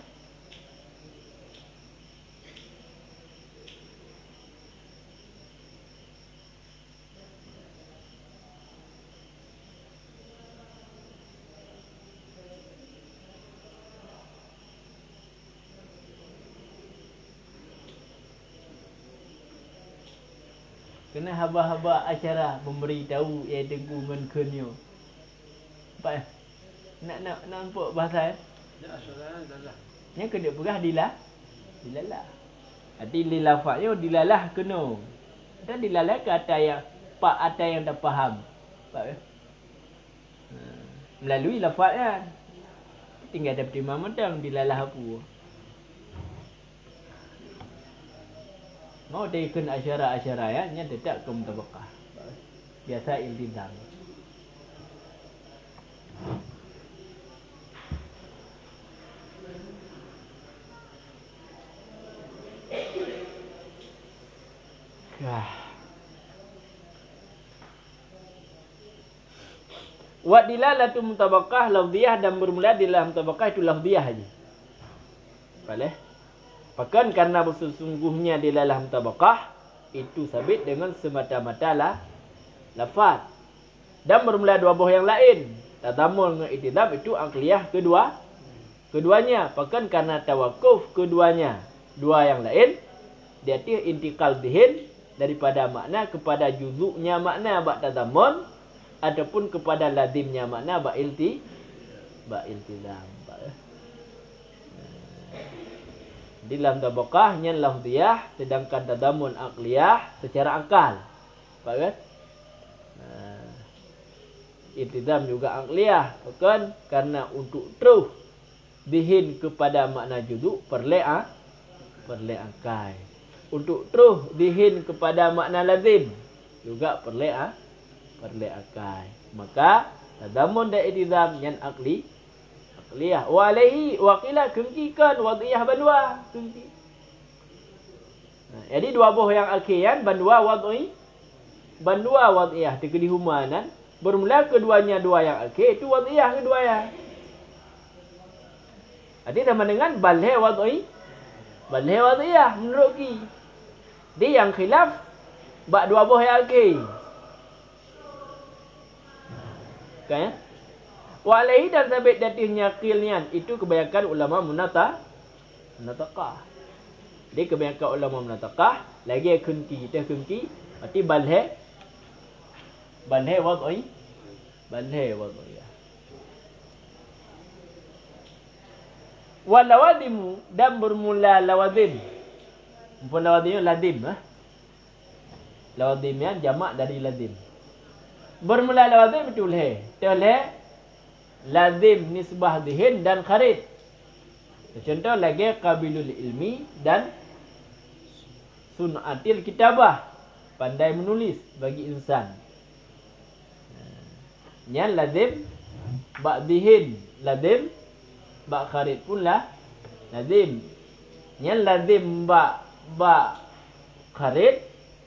Kena haba-haba acara memberitahu ia dengungan kenyo. Apa? Nak nampak bahasa eh? Ya, saudara dilalah. Yang kena perah dilalah. Jadi lafaznya dilalah kena. Dan dilalah ke atas yang pak atas yang dah faham. Faham? Melalui lafaznya. Tinggal ada pertimbangan macam dilalah apa. Mau dia ikut asyara-asyara ya, nya tidak ke mutabakah. Biasa iltizam. Wa dilalatu mutabaqah lafziyah dan bermula di dalam mutabaqah itu lafziyah aja. Boleh? Bahkan karena sesungguhnya di dalam mutabaqah itu sabit dengan semata-mata lafaz. Dan bermula dua buah yang lain. Tadammun dengan itidab itu akliyah keduanya. Bahkan karena tawakuf keduanya. Dua yang lain. Dia intikal dihin daripada makna kepada juzuknya makna bak tadammun ataupun kepada lazimnya makna bak iltizam. Di dalam tabaqah nyan lafziyah sedangkan tadammun aqliyah secara akal. Faham kan? Iltizam juga aqliyah. Bukan karena untuk terus dihin kepada makna juzuk perlu akal. Untuk terus dihin kepada makna lazim juga perlu akal. Maka tadammun dan iltizam nyan aqliyah. Wa alaihi wa qila kengkikan wadiyah bandua kengki. Jadi dua buah yang akian bandua wadiyah tekedi humanan bermula keduanya dua yang akil itu wadiyah keduanya. Jadi sama dengan balhe wadiyah menurut ki. Dia yang khilaf bak dua buah yang akil. Kan? Walaihi dan sabit datihnya qilnian itu kebanyakan ulama munataqah. Dia kebanyakan ulama munataqah lagi kunti kita kunti berarti balhe wad'i ya. Walawadimu dan bermula lawadim. Bukan lawadimnya ladim Lawadimnya jamak dari ladim. Bermula lawadim itu leh. Lazim nisbah dihin dan kharid. Contoh lagi qabilul ilmi dan sun'atil kitabah. Pandai menulis bagi insan. Yang lazim bak dihin. Lazim bak kharid pun lah lazim. Yang lazim bak kharid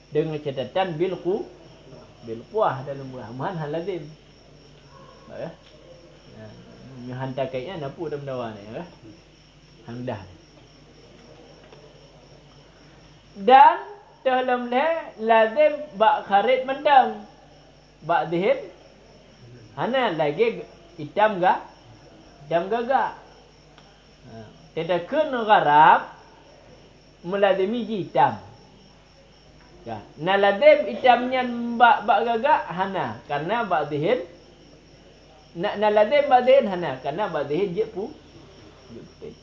dengan catatan bil quwah dalam muhammad hal lazim. Ya. Hantar kaitnya napu dalam dawan ni ya. Hangdah. Dan dalam lazim bak kharid mendang. Bak dihin hana lagi hitam gagak. Tidak kena gharab melazimi hitam. Ya, na lazim hitamnya bak gagak hana karena bak dihin nak lazim ba'dhin hana karena ba'dhin je putih.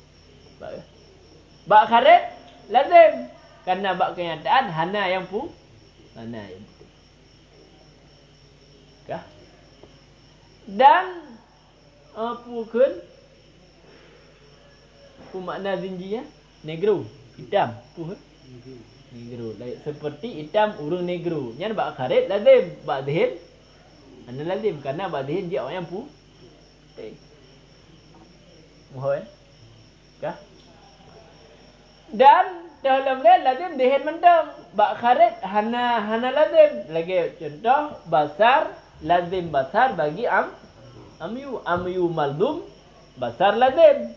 Ba' kharid lazim karena ba' kenyataan hana yang putih. Kah? Dan apa kun? Makna zinji ya? Negro, hitam, negro. Seperti hitam urung negro. Yang ba' kharid lazim ba'dhin anda lazim karena ba'dhin dia orang yang putih. Mohon. Kah? Dan dalam lazim dihin mendam. Bak kharid hana lazim. Lagi contoh basar lazim basar bagi amyu maldum basar lazim.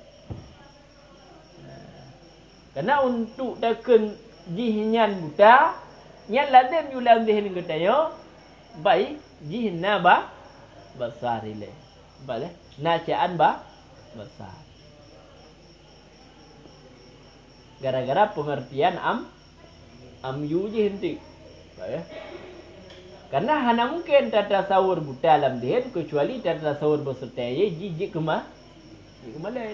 Karena untuk takun jihnyan buta nyat lazim yu lazim katanya baik jihna basar ile. Boleh. Nacaan besar. Gara-gara pengertian amyu jinti. Boleh. Karena hana mungkin tata sawur buta dalam dihin kecuali tata sawur berserta ye jijik kemalan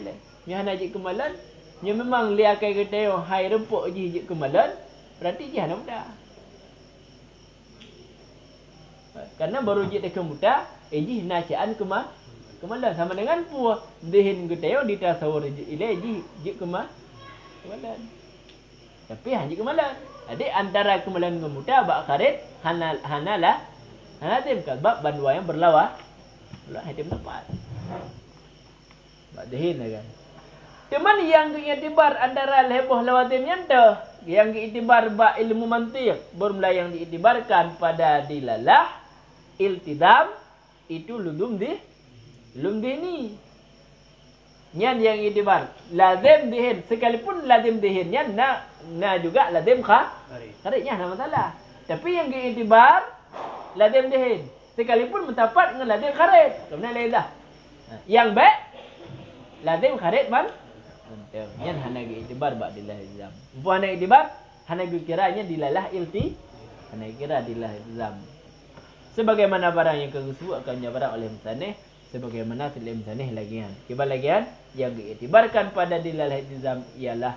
ile. Ni hana jik kemalan Nya memang liakai kita yang hai rempuk je kemalan, berarti je hana muda. Karena baru je tak muda, ji nasian kemalan sama dengan puah dehin kita yang ditasawur ile je kemalan. Tapi hanya kemalan. Jadi antara kemalan dengan muda bak karet hanalah tim kalbab bandua yang berlawa. Lah hadim tepat. Bak dehin kan. Cuman yang diiktibar antara leboh lawatim nyanta, yang diiktibar ba ilmu mantiq, bermula yang diiktibarkan pada dilalah iltidam itu ludum ni. Nyan yang iktibar lazim dihin, sekalipun lazim dihinnya na juga lazim kharitnya nama masalah. Tapi yang diiktibar lazim dihin, sekalipun mendapat dengan lazim kharit. Kemudian lainlah. Yang baik lazim kharit man. Nyan hana iktibar ba dilah ilzam. Apa hana iktibar? Hana kiranya dilalah hana kira dilah ilzam. Sebagaimana barang yang kegusu akan nyabarang oleh musannih, sebagaimana tilim musannih lagian. Kibal lagian yang diiktibarkan pada dilalah ilzam ialah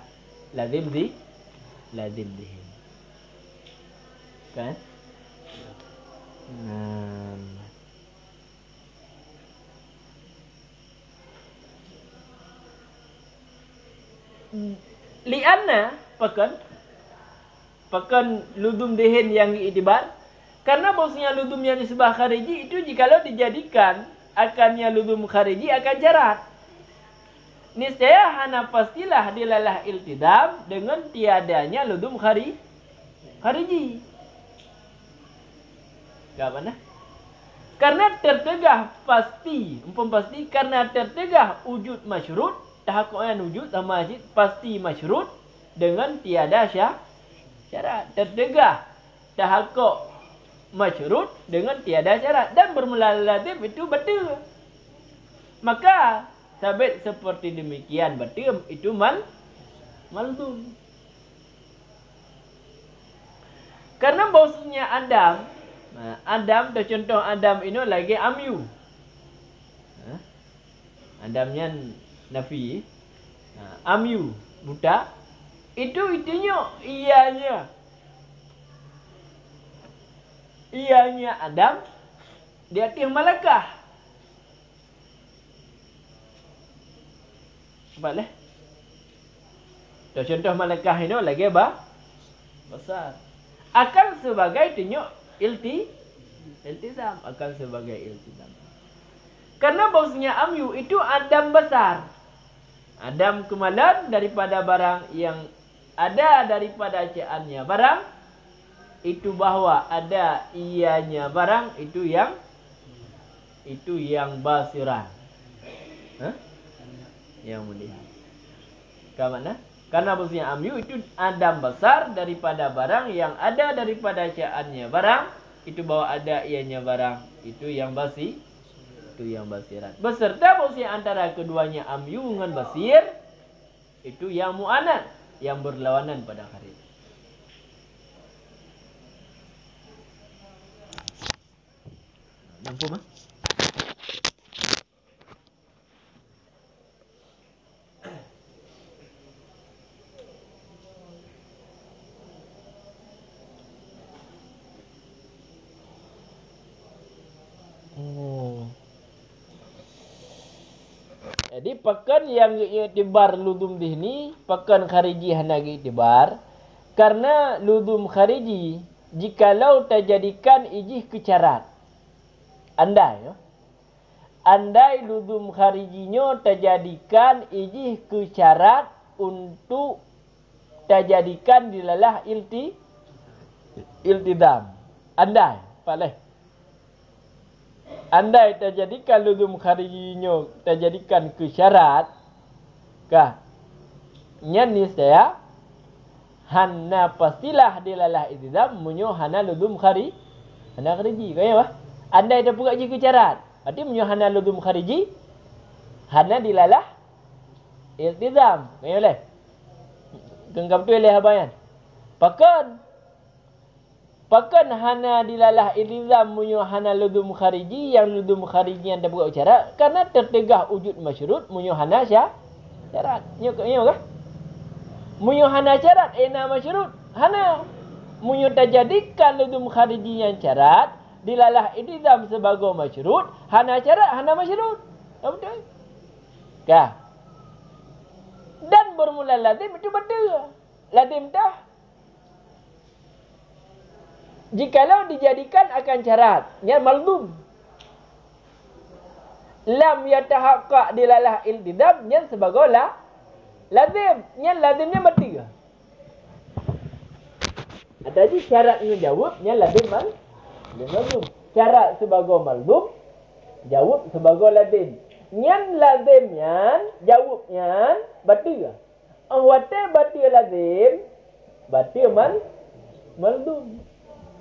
lazim dihin. Kan? Lianna pakan ludum dihin yang diiktibar. Karena bahwasanya ludum yang disebah khariji itu jikalau dijadikan akannya ludum khariji akan jarat. Niscaya hana pastilah dilalah iltidam dengan tiadanya ludum khariji. Gak mana? Karena tertegah pasti, pasti karena tertegah wujud masyrut, tahakkukan wujud sama pasti masyrut dengan tiada syarat. Tertegah tahakkuk masyrut dengan tiada syarat dan bermula lazim itu betul. Maka sabit seperti demikian betul itu malzum. Karena bahwasanya Adam contoh Adam ini lagi amyu. Adamnya nafi. Amyu buta. Itunya ianya Adam di atas malakah. Boleh? Contoh malakah ini lagi besar. Akan sebagai tunjuk iltizam. Akan sebagai iltizam. Karena bahwasanya amyu itu Adam besar. Adam kemalan daripada barang yang ada daripada ajaannya barang. Itu bahwa ada ianya barang itu yang basiran. Yang melihat. Ke mana? Karena bahwasanya amyu itu Adam besar daripada barang yang ada daripada ajaannya barang. Itu bahwa ada ianya barang itu yang basiran. Beserta bahwasanya antara keduanya amyu dengan basir itu yang mu'anad, yang berlawanan pada kharit. Nampu mah? Jadi pakan yang i'tibar ludum dihni, pakan khariji hana i'tibar. Karena ludum khariji jikalau terjadikan ijih kecarat. Andai ludum kharijinya terjadikan ijih kecarat untuk terjadikan dilalah iltidam. Andai terjadikan ludum kharijinya terjadikan kesyarat, kah? Nyan saya hana pastilah dilalah iltidam munyo hana ludum khariji. Kaya bah? Andai ada pula jika carat. Berarti menyuhana ludum khariji. Hana dilalah iltizam. Kaya boleh? Genggam tu oleh habayan. Pakan hana dilalah iltizam menyuhana ludum khariji. Yang ludum khariji yang ada pula carat. Karena tertegah wujud masyrut menyuhana syarat. Kaya kah? Munyo hana syarat ina masyrut. Hana. Munyo tajadikan ludum khariji yang syarat dilalah iltizam sebagai masyrut, hana syarat hana masyrut. Betul? Kah? Dan bermula lazim itu betul. Lazim dah. Jikalau dijadikan akan syarat yang malzum. Lam yatahaqqaq dilalah iltizam yang sebagai lazim. Yang lazimnya betul. Ada je syarat menjawab yang lazim malzum. Syarat sebagai malzum, jawab sebagai lazim. Yang lazim yang jawab yang betul. Awate betul lazim, betul malzum.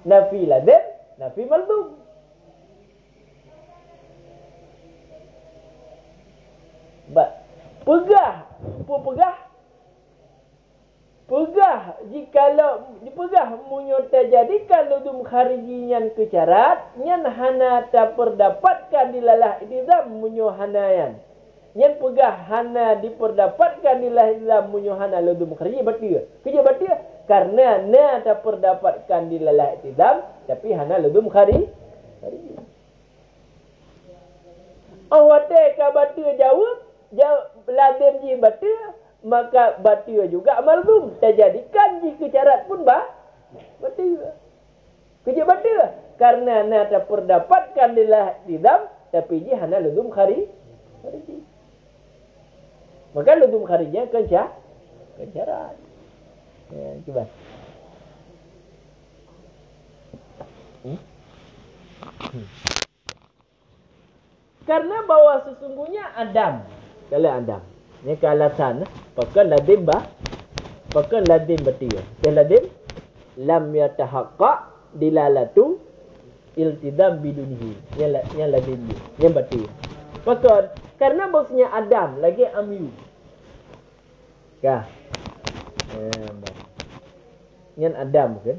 Nafi lazim, nafi malzum. Pegah jikalau dipegah munyo terjadikan ludum kharijian ke syarat nyan hana terdapatkan dilalah iltizam munyo hanayan nyan pegah hana diperdapatkan dilalah iltizam munyo hana ludum khariji betul kerja betul karena na terdapatkan dilalah iltizam tapi hana ludum khariji awate ka betul jawab lazim ji betul maka batil juga malzum terjadikan jika syarat pun batil. Kerja batil karena na terdapatkan dilah iltizam tapi ji hana ludum khariji. Maka ludum kharijnya ke syarat. Ya, coba. Karena bahwa sesungguhnya Adam, kalau Adam ni ke alasan pakai lazim pakai lazim betul. Dan lazim lam yatahaqqaq dilalatu iltizam bidunihi. Yang lazim yang betul. Pakai karena bosnya Adam lagi amyu. Kah? Yang Adam kan.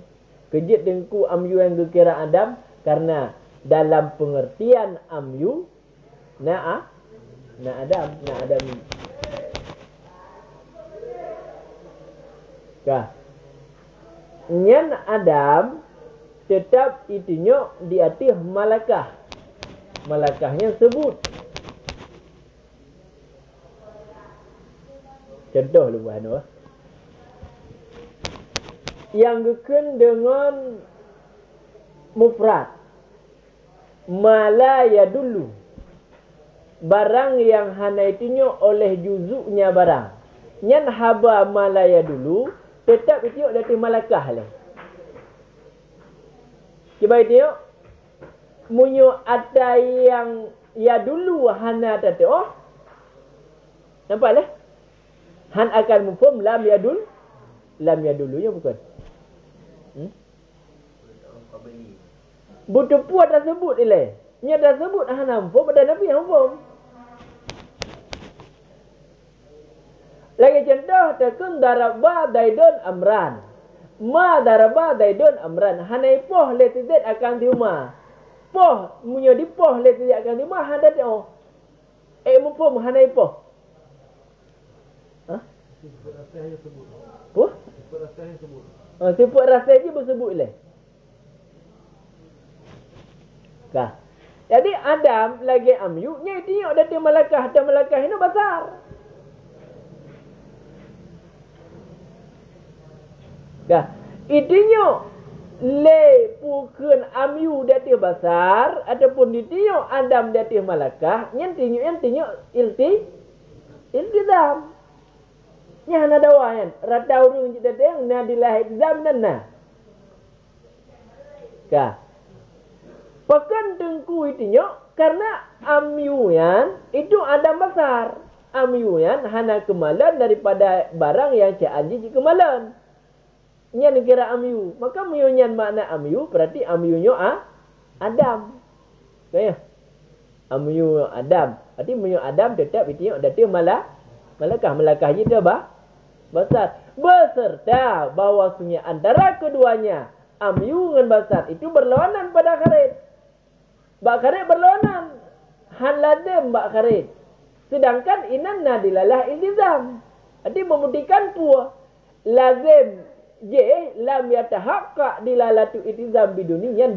Kejit dengku amyu yang dikira Adam karena dalam pengertian amyu na Adam Kah? Nyan Adam tetap itunya di atas malakah. Malakahnya sebut. Contoh lu buat yang geken dengan mufrad. Malaya dulu. Barang yang hana itunya oleh juzuknya barang. Nyan haba malaya dulu. Tetap itu dari malakah lah. Cuba itu munyo ada yang ya dulu hana tadi. Oh. Nampak lah? Han akan mufhum lam yadul. Lam yadulunya bukan. Butuh puat dah sebut ile. Nya dah sebut hana mufhum ada nabi yang mufhum. Lagi contoh tekun daraba daidun amran. Ma daraba daidun amran. Hanai poh letizet akan diuma. Poh munyo di poh letizet akan diuma handa oh. Mufhum hanai poh. Ha? Sifat rasa yang sebut. Poh? Sifat rasa yang sebut. Sifat rasa je bersebut le. Kah. Jadi Adam lagi amyu nya tengok dati malakah dan malakah ini besar. Dah, itinyo le pukun amyu dati besar ataupun ditinyo Adam dati malakah nyen tinyo iltizam. Nya hana dawayan ratau rung kita teng na dilah iltizam nanna. Ka. Pakan tengku itinyo karena amyuan itu Adam besar. Amyuan hana kemalan daripada barang yang caanji kemalan. Nyan kira amyu. Maka amyu nyan makna amyu. Berarti amyunya Adam. Kaya? Amyu Adam. Berarti amyu Adam tetap itu datang malakah. Malakah je dia besar. Beserta bahawasanya antara keduanya. Amyu dengan besar. Itu berlawanan pada karet. Bak karet berlawanan. Han ladem bak karet. Sedangkan inan nadilalah iltizam. Jadi membuktikan puah. lazim je lam yatahaqqaq dilalatu itizam biduniyan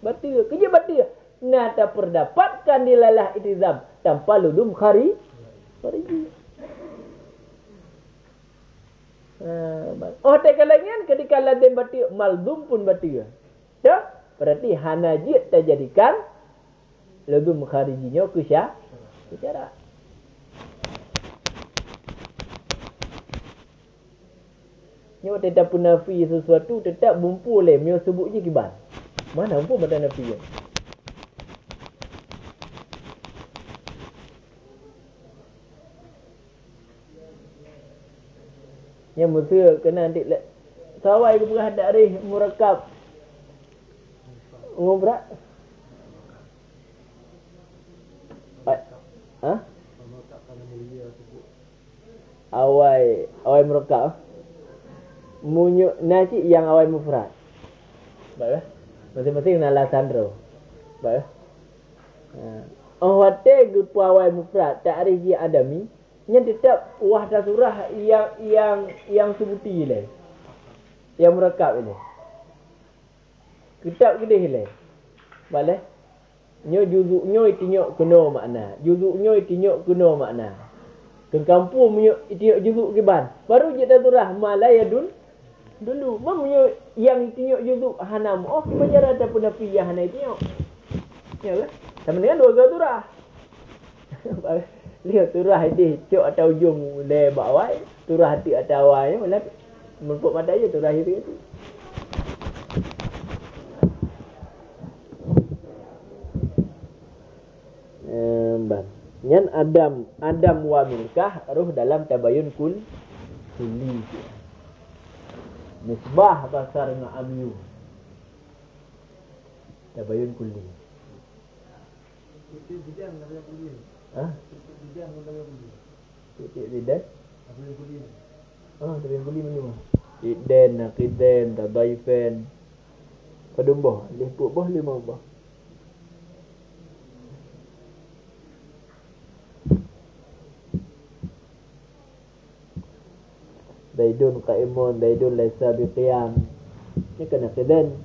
batil. Kerja batil. Nah, tak perdapatkan dilalah itizam tanpa ludum khariji. Tak kalangan ketika lazim batil, malzum pun batil. Tak? Berarti hanajid terjadikan ludum kharijinya ke syarat. Nyo tetap nafi sesuatu tetap bumpu oleh mio sebut je kiban. Mana pun mata nafi je. Yang mesti kena nanti sawai ke berat dari murakab. Berat? Awai murakab. Munyuk nasi yang awal mufrad. Baik. Masing-masing alasan ro. Baik. Wate grup awal mufrad ta'rif adami nya tetap wahdah surah yang sebuti le. Yang murakab ini. Kitab gede le. Baik. Nyo juzuknyo itinyo kuno makna. Juzuknyo itinyo kuno makna. Ke kampung munyo itinyo juzuk kiban. Baru je surah malayadun dulu mamunya yang tengok juzuk hanam belajar ada pun nafi yang hanai tengok ya kan sama dengan dua surah lihat surah ini cok atau ujung le bawah surah hati atau awalnya malah mempuk mata aja surah itu nyan Adam wa milkah ruh dalam tabayun kulli Misbah basar dengan amyu. Tabayun kulli. Titik bidang tabayun kulli. Titik bidang tabayun kulli. Titik bidang? Tabayun kulli. Tabayun kulli mana? Idden, naqiden, tabayfen. Kedumboh, lipuk boh lima boh. Zaidun qaimun, Zaidun laisa biqiyam. Ini kena kiden.